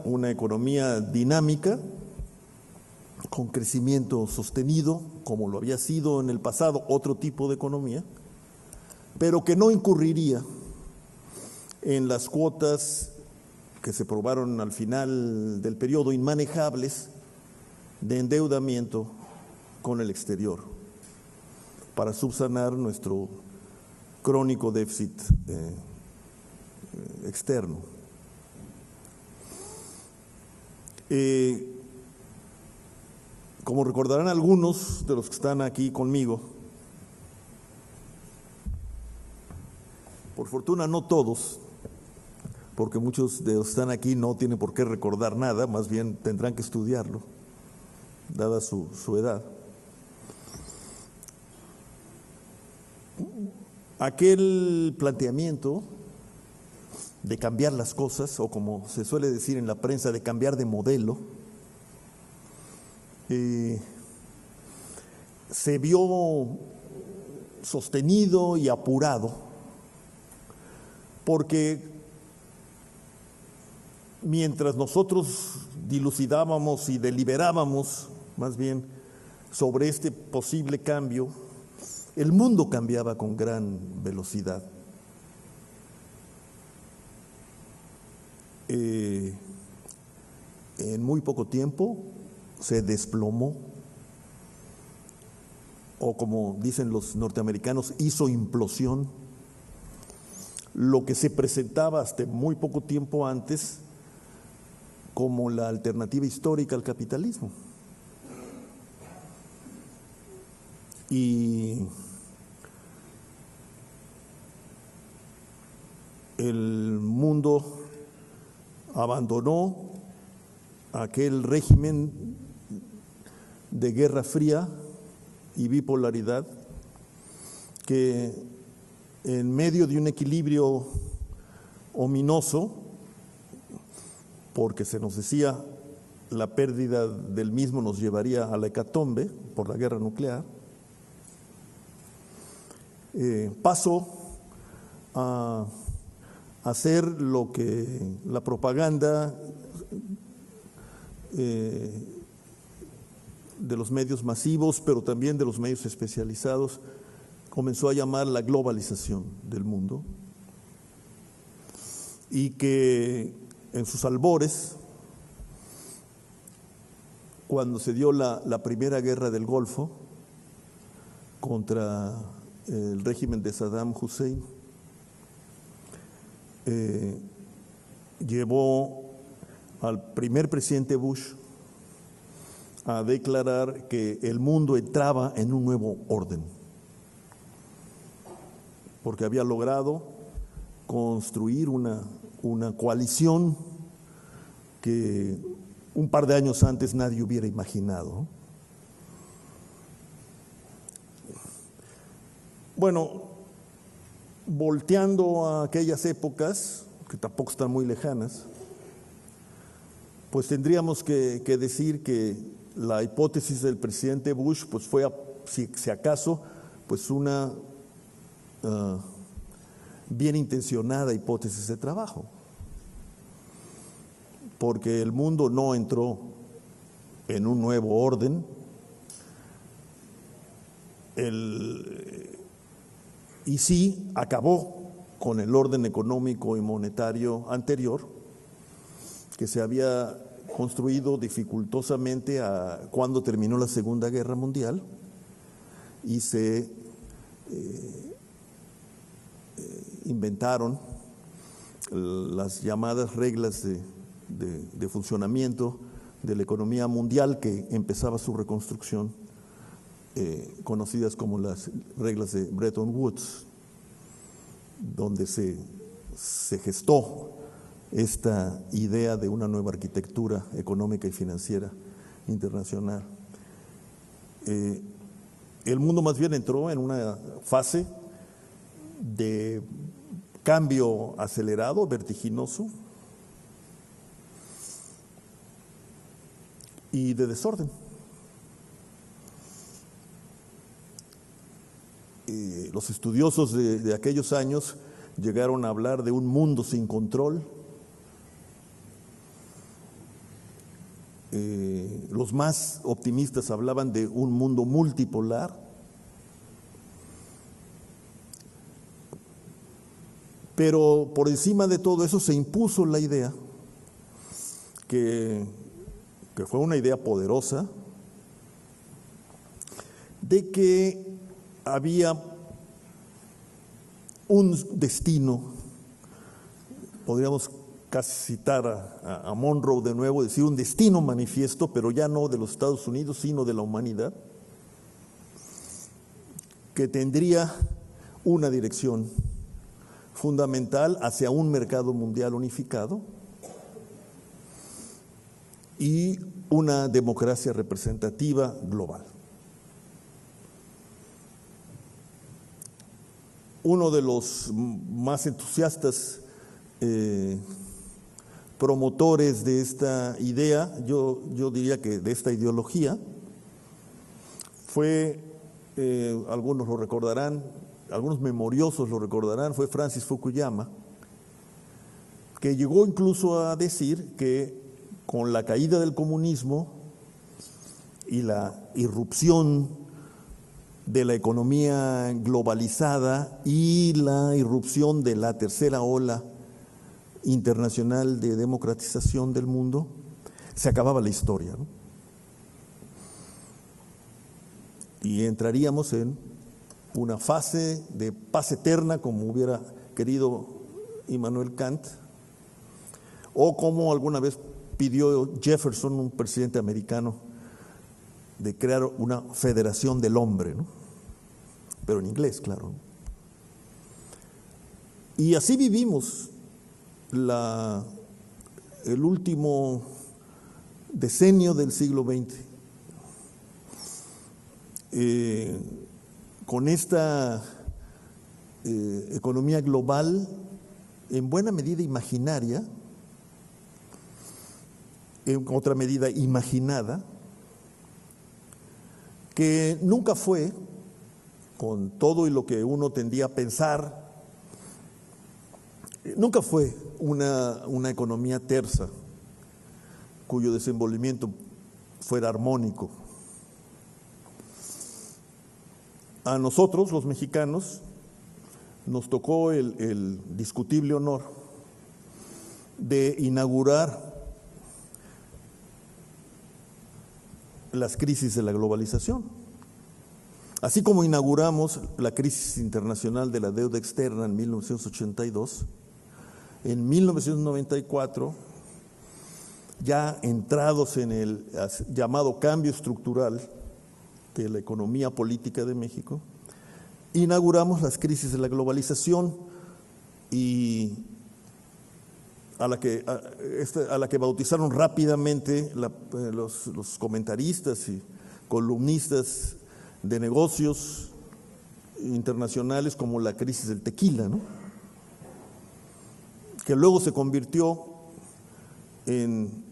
una economía dinámica, con crecimiento sostenido, como lo había sido en el pasado otro tipo de economía, pero que no incurriría en las cuotas que se probaron al final del periodo inmanejables de endeudamiento con el exterior para subsanar nuestro crónico déficit externo. Como recordarán algunos de los que están aquí conmigo, por fortuna no todos, porque muchos de los que están aquí no tienen por qué recordar nada, más bien tendrán que estudiarlo, dada su edad. Aquel planteamiento de cambiar las cosas, o como se suele decir en la prensa, de cambiar de modelo, se vio sostenido y apurado porque mientras nosotros dilucidábamos y deliberábamos más bien sobre este posible cambio, el mundo cambiaba con gran velocidad. En muy poco tiempo se desplomó, o como dicen los norteamericanos, hizo implosión, lo que se presentaba hasta muy poco tiempo antes como la alternativa histórica al capitalismo. Y el mundo abandonó aquel régimen de Guerra Fría y bipolaridad que en medio de un equilibrio ominoso, porque se nos decía la pérdida del mismo nos llevaría a la hecatombe por la guerra nuclear, pasó a hacer lo que la propaganda de los medios masivos, pero también de los medios especializados, comenzó a llamar la globalización del mundo, y que en sus albores, cuando se dio la primera guerra del Golfo contra el régimen de Saddam Hussein, llevó al primer presidente Bush a declarar que el mundo entraba en un nuevo orden, porque había logrado construir una coalición que un par de años antes nadie hubiera imaginado. Bueno, volteando a aquellas épocas, que tampoco están muy lejanas, pues tendríamos que decir que la hipótesis del presidente Bush pues fue, si acaso, pues una bien intencionada hipótesis de trabajo, porque el mundo no entró en un nuevo orden, y sí acabó con el orden económico y monetario anterior, que se había construido dificultosamente cuando terminó la Segunda Guerra Mundial, y se inventaron las llamadas reglas de funcionamiento de la economía mundial, que empezaba su reconstrucción, conocidas como las reglas de Bretton Woods, donde se gestó esta idea de una nueva arquitectura económica y financiera internacional. El mundo más bien entró en una fase de cambio acelerado, vertiginoso, y de desorden. Los estudiosos de aquellos años llegaron a hablar de un mundo sin control, los más optimistas hablaban de un mundo multipolar. Pero por encima de todo eso se impuso la idea, que fue una idea poderosa, de que había un destino, podríamos casi citar a Monroe de nuevo, decir un destino manifiesto, pero ya no de los Estados Unidos, sino de la humanidad, que tendría una dirección fundamental hacia un mercado mundial unificado y una democracia representativa global. Uno de los más entusiastas promotores de esta idea, yo diría que de esta ideología, fue, algunos lo recordarán, algunos memoriosos lo recordarán, fue Francis Fukuyama, que llegó incluso a decir que con la caída del comunismo y la irrupción de la economía globalizada y la irrupción de la tercera ola internacional de democratización del mundo, se acababa la historia, ¿no? Y entraríamos en una fase de paz eterna, como hubiera querido Immanuel Kant, o como alguna vez pidió Jefferson, un presidente americano, de crear una federación del hombre, ¿no? Pero en inglés, claro. Y así vivimos el último decenio del siglo XX, con esta economía global en buena medida imaginaria, en otra medida imaginada, que nunca fue, con todo y lo que uno tendía a pensar, nunca fue una economía tersa cuyo desenvolvimiento fuera armónico. A nosotros, los mexicanos, nos tocó el discutible honor de inaugurar las crisis de la globalización. Así como inauguramos la crisis internacional de la deuda externa en 1982, en 1994, ya entrados en el llamado cambio estructural de la economía política de México, inauguramos las crisis de la globalización y a la que bautizaron rápidamente los comentaristas y columnistas de negocios internacionales como la crisis del tequila, ¿no? Que luego se convirtió en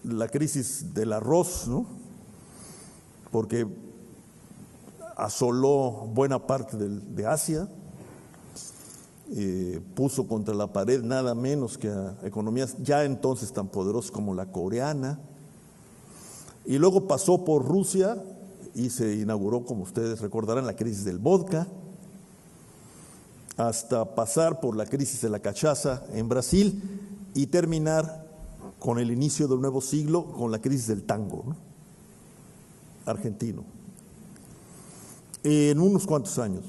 la crisis del arroz, ¿no? Porque asoló buena parte de Asia, puso contra la pared nada menos que a economías ya entonces tan poderosas como la coreana, y luego pasó por Rusia y se inauguró, como ustedes recordarán, la crisis del vodka, hasta pasar por la crisis de la cachaza en Brasil y terminar con el inicio del nuevo siglo con la crisis del tango, ¿no? Argentino. En unos cuantos años,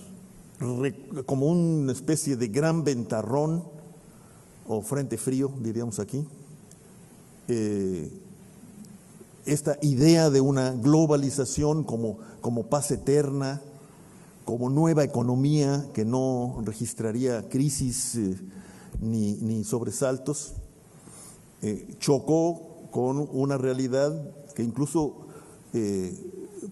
como una especie de gran ventarrón o frente frío, diríamos aquí, esta idea de una globalización como paz eterna, como nueva economía que no registraría crisis ni sobresaltos, chocó con una realidad que incluso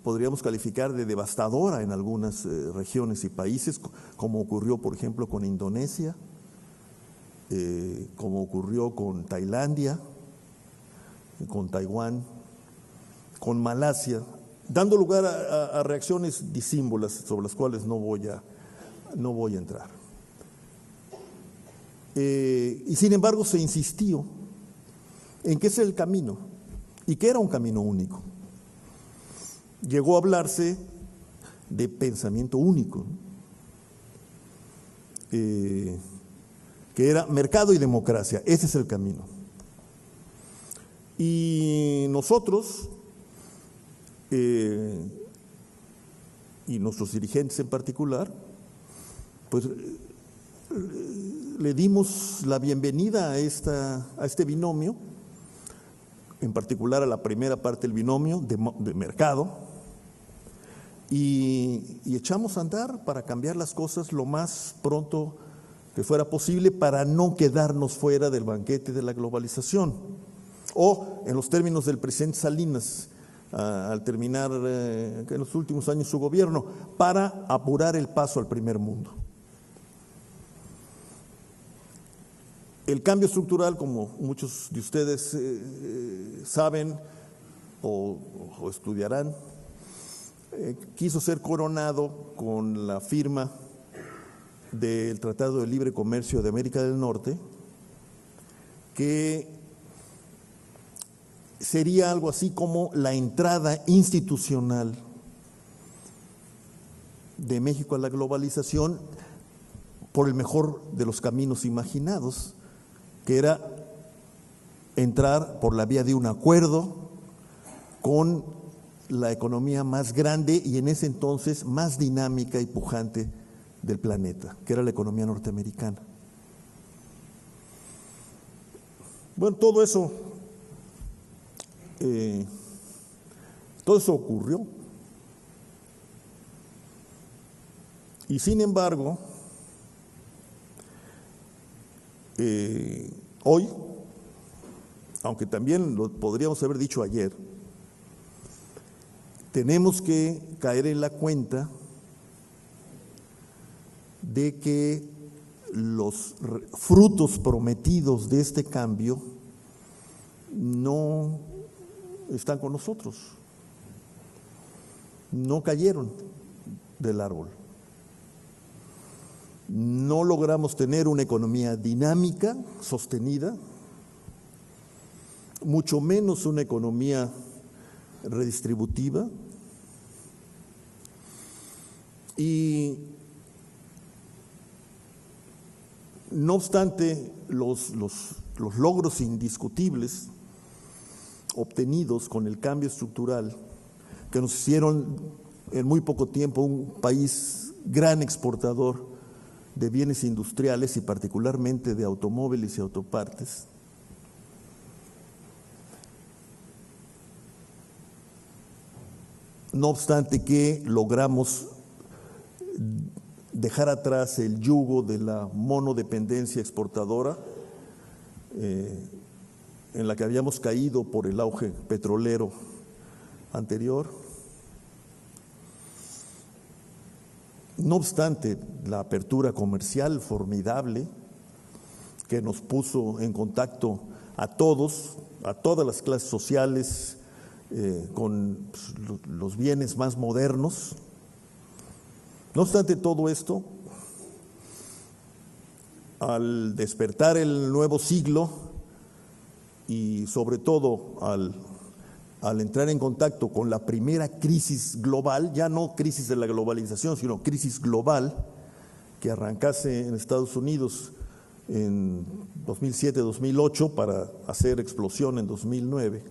podríamos calificar de devastadora en algunas regiones y países, como ocurrió, por ejemplo, con Indonesia, como ocurrió con Tailandia, con Taiwán, con Malasia, dando lugar a reacciones disímbolas sobre las cuales no voy a entrar. Y sin embargo se insistió en qué es el camino y que era un camino único. Llegó a hablarse de pensamiento único, que era mercado y democracia, ese es el camino. Y nosotros, y nuestros dirigentes en particular, pues le dimos la bienvenida a este binomio, en particular a la primera parte del binomio de mercado, y echamos a andar para cambiar las cosas lo más pronto que fuera posible para no quedarnos fuera del banquete de la globalización. O, en los términos del presidente Salinas, al terminar en los últimos años su gobierno, para apurar el paso al primer mundo. El cambio estructural, como muchos de ustedes saben o estudiarán, quiso ser coronado con la firma del Tratado de Libre Comercio de América del Norte, que sería algo así como la entrada institucional de México a la globalización por el mejor de los caminos imaginados, que era entrar por la vía de un acuerdo con la economía más grande y en ese entonces más dinámica y pujante del planeta, que era la economía norteamericana. Bueno, todo eso ocurrió. Y sin embargo, hoy, aunque también lo podríamos haber dicho ayer, tenemos que caer en la cuenta de que los frutos prometidos de este cambio no están con nosotros, no cayeron del árbol. No logramos tener una economía dinámica, sostenida, mucho menos una economía redistributiva, y no obstante los logros indiscutibles obtenidos con el cambio estructural que nos hicieron en muy poco tiempo un país gran exportador de bienes industriales y particularmente de automóviles y autopartes, no obstante que logramos dejar atrás el yugo de la monodependencia exportadora en la que habíamos caído por el auge petrolero anterior. No obstante, la apertura comercial formidable que nos puso en contacto a todos, a todas las clases sociales, con los bienes más modernos. No obstante todo esto, al despertar el nuevo siglo y sobre todo al entrar en contacto con la primera crisis global, ya no crisis de la globalización, sino crisis global, que arrancase en Estados Unidos en 2007-2008 para hacer explosión en 2009,